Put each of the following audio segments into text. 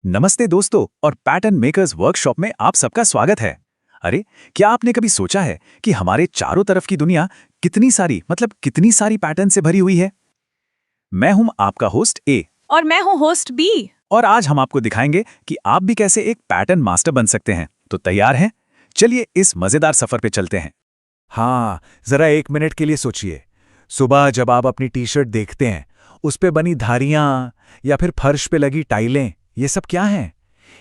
नमस्ते दोस्तों और पैटर्न मेकर्स वर्कशॉप में आप सबका स्वागत है। अरे, क्या आपने कभी सोचा है कि हमारे चारों तरफ की दुनिया कितनी सारी पैटर्न से भरी हुई है। मैं हूं आपका होस्ट ए और मैं हूँ होस्ट बी। और आज हम आपको दिखाएंगे कि आप भी कैसे एक पैटर्न मास्टर बन सकते हैं। तो तैयार हैं? चलिए इस मजेदार सफर पे चलते हैं। हाँ, जरा 1 मिनट के लिए सोचिए। सुबह जब आप अपनी टी शर्ट देखते हैं, उस पे बनी धारियां या फिर फर्श पे लगी टाइलें, ये सब क्या हैं?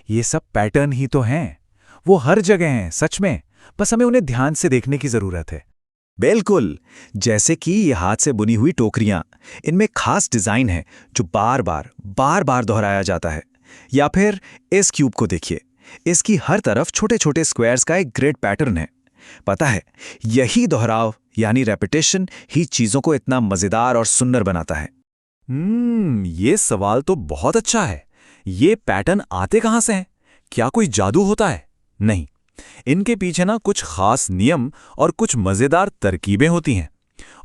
ये सब पैटर्न ही तो हैं। वो हर जगह हैं, सच में। बस हमें उन्हें ध्यान से देखने की जरूरत है। बिल्कुल, जैसे कि ये हाथ से बुनी हुई टोकरियां, इनमें खास डिजाइन है जो बार बार दोहराया जाता है। या फिर इस क्यूब को देखिए, इसकी हर तरफ छोटे छोटे स्क्वायर्स का एक ग्रिड पैटर्न है। पता है, यही दोहराव यानी रेपिटेशन ही चीजों को इतना मजेदार और सुंदर बनाता है। ये सवाल तो बहुत अच्छा है। ये पैटर्न आते कहाँ से हैं? क्या कोई जादू होता है? नहीं, इनके पीछे ना कुछ खास नियम और कुछ मजेदार तरकीबें होती हैं।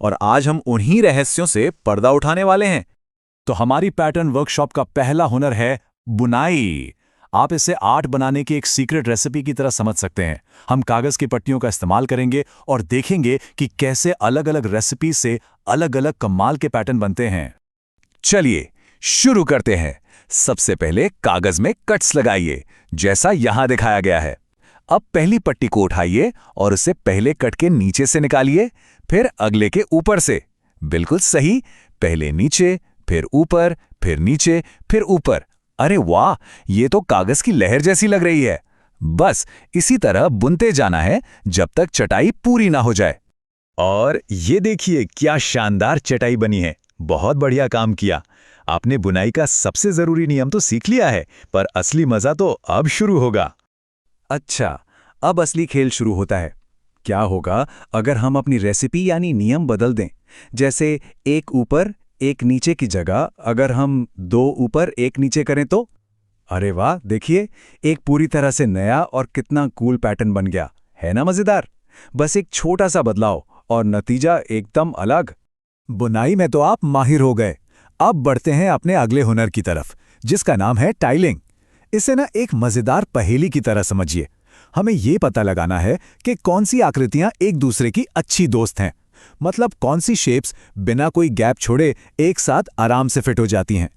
और आज हम उन्हीं रहस्यों से पर्दा उठाने वाले हैं। तो हमारी पैटर्न वर्कशॉप का पहला हुनर है बुनाई। आप इसे आर्ट बनाने की एक सीक्रेट रेसिपी की तरह समझ सकते हैं। हम कागज की पट्टियों का इस्तेमाल करेंगे और देखेंगे कि कैसे अलग अलग रेसिपी से अलग अलग कमाल के पैटर्न बनते हैं। चलिए शुरू करते हैं। सबसे पहले कागज में कट्स लगाइए, जैसा यहां दिखाया गया है। अब पहली पट्टी को उठाइए और उसे पहले कट के नीचे से निकालिए, फिर अगले के ऊपर से। बिल्कुल सही, पहले नीचे, फिर ऊपर, फिर नीचे, फिर ऊपर। अरे वाह, ये तो कागज की लहर जैसी लग रही है। बस इसी तरह बुनते जाना है जब तक चटाई पूरी ना हो जाए। और ये देखिए क्या शानदार चटाई बनी है। बहुत बढ़िया काम किया। आपने बुनाई का सबसे जरूरी नियम तो सीख लिया है, पर असली मजा तो अब शुरू होगा। अच्छा, अब असली खेल शुरू होता है। क्या होगा अगर हम अपनी रेसिपी यानी नियम बदल दें? जैसे एक ऊपर एक नीचे की जगह अगर हम 2 ऊपर 1 नीचे करें तो? अरे वाह, देखिए, एक पूरी तरह से नया और कितना कूल पैटर्न बन गया है ना। मजेदार। बस एक छोटा सा बदलाव और नतीजा एकदम अलग। बुनाई में तो आप माहिर हो गए। अब बढ़ते हैं अपने अगले हुनर की तरफ, जिसका नाम है टाइलिंग। इसे ना एक मजेदार पहेली की तरह समझिए। हमें ये पता लगाना है कि कौन सी आकृतियां एक दूसरे की अच्छी दोस्त हैं। मतलब कौन सी शेप्स बिना कोई गैप छोड़े एक साथ आराम से फिट हो जाती हैं।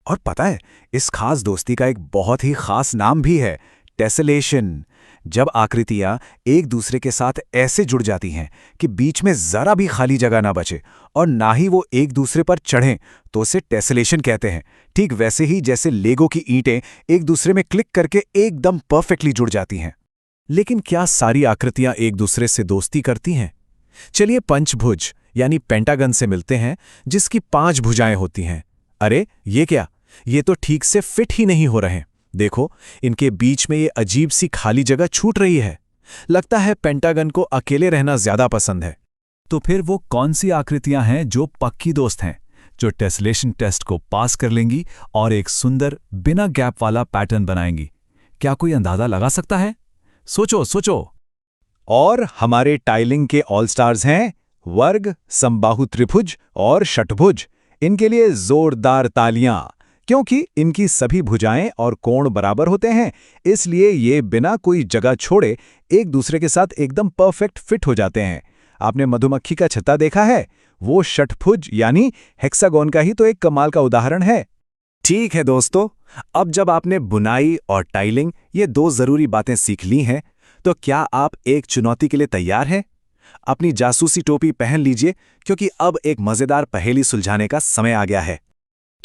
और पता है, इस खास दोस्ती का एक बहुत ही खास नाम भी है, टेसेलेशन। जब आकृतियां एक दूसरे के साथ ऐसे जुड़ जाती हैं कि बीच में जरा भी खाली जगह ना बचे और ना ही वो एक दूसरे पर चढ़ें, तो उसे टेसेलेशन कहते हैं। ठीक वैसे ही जैसे लेगो की ईंटें एक दूसरे में क्लिक करके एकदम परफेक्टली जुड़ जाती हैं। लेकिन क्या सारी आकृतियां एक दूसरे से दोस्ती करती हैं? चलिए पंचभुज यानी पेंटागन से मिलते हैं, जिसकी 5 भुजाएं होती हैं। अरे ये क्या, ये तो ठीक से फिट ही नहीं हो रहे। देखो, इनके बीच में ये अजीब सी खाली जगह छूट रही है। लगता है पेंटागन को अकेले रहना ज्यादा पसंद है। तो फिर वो कौन सी आकृतियां हैं जो पक्की दोस्त हैं, जो टेसलेशन टेस्ट को पास कर लेंगी और एक सुंदर बिना गैप वाला पैटर्न बनाएंगी? क्या कोई अंदाजा लगा सकता है? सोचो सोचो। और हमारे टाइलिंग के ऑल स्टार्स हैं वर्ग, समबाहु त्रिभुज और षटभुज। इनके लिए जोरदार तालियां, क्योंकि इनकी सभी भुजाएं और कोण बराबर होते हैं, इसलिए ये बिना कोई जगह छोड़े एक दूसरे के साथ एकदम परफेक्ट फिट हो जाते हैं। आपने मधुमक्खी का छत्ता देखा है? वो षटभुज यानी हेक्सागोन का ही तो एक कमाल का उदाहरण है। ठीक है दोस्तों, अब जब आपने बुनाई और टाइलिंग ये 2 जरूरी बातें सीख ली हैं, तो क्या आप एक चुनौती के लिए तैयार हैं? अपनी जासूसी टोपी पहन लीजिए, क्योंकि अब एक मजेदार पहेली सुलझाने का समय आ गया है।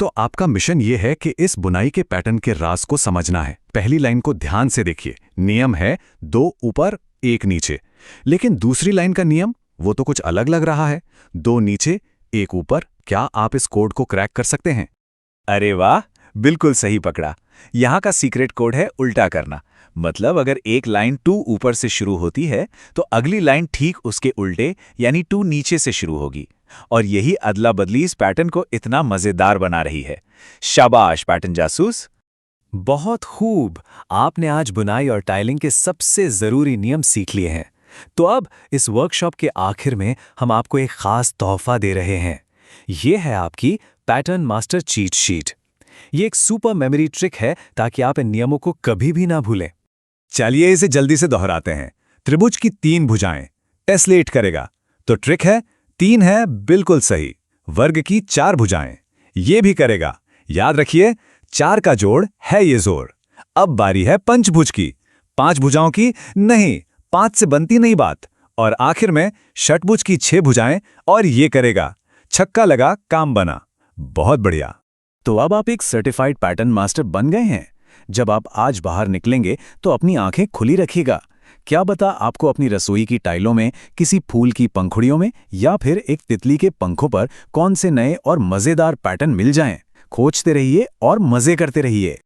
तो आपका मिशन ये है कि इस बुनाई के पैटर्न के राज को समझना है। पहली लाइन को ध्यान से देखिए। नियम है 2 ऊपर 1 नीचे। लेकिन दूसरी लाइन का नियम वो तो कुछ अलग लग रहा है। 2 नीचे 1 ऊपर। क्या आप इस कोड को क्रैक कर सकते हैं? अरे वाह, बिल्कुल सही पकड़ा। यहाँ का सीक्रेट कोड है उल्टा करना। मतलब अगर एक लाइन 2 ऊपर से शुरू होती है तो अगली लाइन ठीक उसके उल्टे यानी 2 नीचे से शुरू होगी। और यही अदला बदली इस पैटर्न को इतना मजेदार बना रही है। शाबाश पैटर्न जासूस। बहुत खूब। आपने आज बुनाई और टाइलिंग के सबसे जरूरी नियम सीख लिए हैं। तो अब इस वर्कशॉप के आखिर में हम आपको एक खास तोहफा दे रहे हैं। ये है आपकी पैटर्न मास्टर चीट शीट। ये एक सुपर मेमोरी ट्रिक है ताकि आप इन नियमों को कभी भी ना भूलें। चलिए इसे जल्दी से दोहराते हैं। त्रिभुज की 3 भुजाएं, टेस्लेट करेगा। तो ट्रिक है 3 है बिल्कुल सही। वर्ग की 4 भुजाएं, ये भी करेगा। याद रखिए 4 का जोड़ है ये जोर। अब बारी है पंचभुज की, 5 भुजाओं की नहीं, 5 से बनती नहीं बात। और आखिर में षटभुज की 6 भुजाएं, और ये करेगा। छक्का लगा, काम बना। बहुत बढ़िया। तो अब आप एक सर्टिफाइड पैटर्न मास्टर बन गए हैं। जब आप आज बाहर निकलेंगे तो अपनी आंखें खुली रखिएगा। क्या पता आपको अपनी रसोई की टाइलों में, किसी फूल की पंखुड़ियों में या फिर एक तितली के पंखों पर कौन से नए और मजेदार पैटर्न मिल जाएं। खोजते रहिए और मजे करते रहिए।